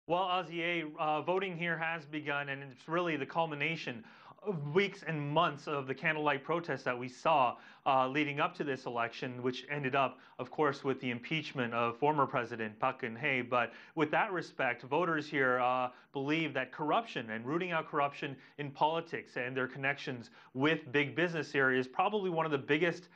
Well, Azier, voting here has begun, and it's really the culmination of weeks and months of the candlelight protests that we saw leading up to this election, which ended up, of course, with the impeachment of former President Park Geun-hye. But with that respect, voters here believe that corruption and rooting out corruption in politics and their connections with big business here is probably one of the biggest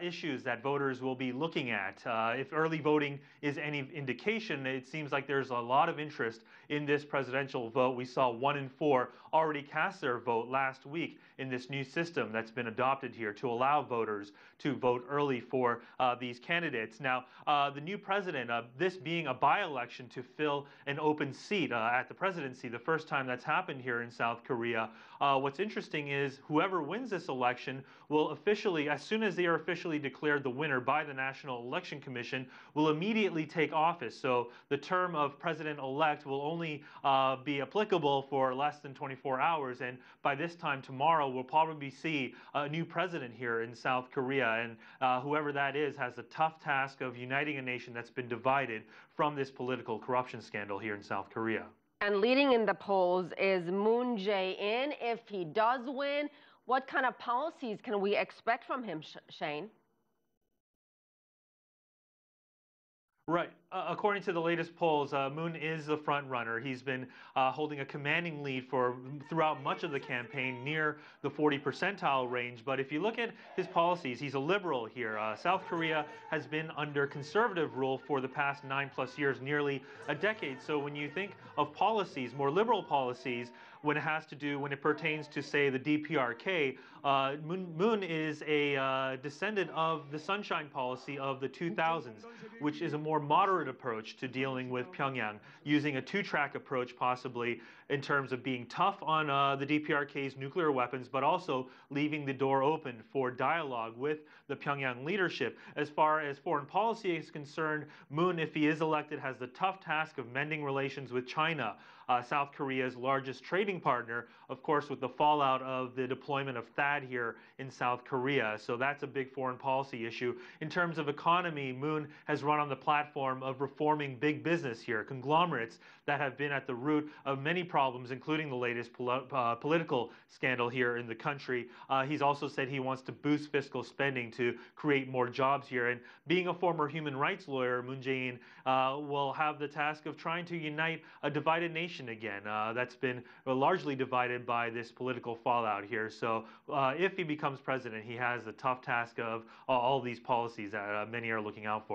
issues that voters will be looking at. If early voting is any indication, it seems like there's a lot of interest in this presidential vote. We saw 1 in 4 already cast their vote last week in this new system that's been adopted here to allow voters to vote early for these candidates. Now, the new president, this being a by-election to fill an open seat at the presidency, the first time that's happened here in South Korea. What's interesting is whoever wins this election will officially, as soon as they are officially declared the winner by the National Election Commission, will immediately take office. So the term of president-elect will only be applicable for less than 24 hours. And by this time tomorrow, we'll probably see a new president here in South Korea. And whoever that is has the tough task of uniting a nation that's been divided from this political corruption scandal here in South Korea. And leading in the polls is Moon Jae-in. If he does win, what kind of policies can we expect from him, Shane? Right. According to the latest polls, Moon is the front runner. He's been holding a commanding lead throughout much of the campaign, near the 40 percentile range. But if you look at his policies, he's a liberal here. South Korea has been under conservative rule for the past 9+ years, nearly a decade. So when you think of policies, more liberal policies, when it pertains to, say, the DPRK, Moon is a descendant of the Sunshine Policy of the 2000s, which is a more moderate approach to dealing with Pyongyang, using a two-track approach possibly in terms of being tough on the DPRK's nuclear weapons, but also leaving the door open for dialogue with the Pyongyang leadership. As far as foreign policy is concerned, Moon, if he is elected, has the tough task of mending relations with China, South Korea's largest trading partner, of course, with the fallout of the deployment of THAAD here in South Korea. So that's a big foreign policy issue. In terms of economy, Moon has run on the platform of reforming big business here, conglomerates that have been at the root of many problems, including the latest political scandal here in the country. He's also said he wants to boost fiscal spending to create more jobs here. And being a former human rights lawyer, Moon Jae-in will have the task of trying to unite a divided nation again that's been largely divided by this political fallout here. So if he becomes president, he has the tough task of all these policies that many are looking out for.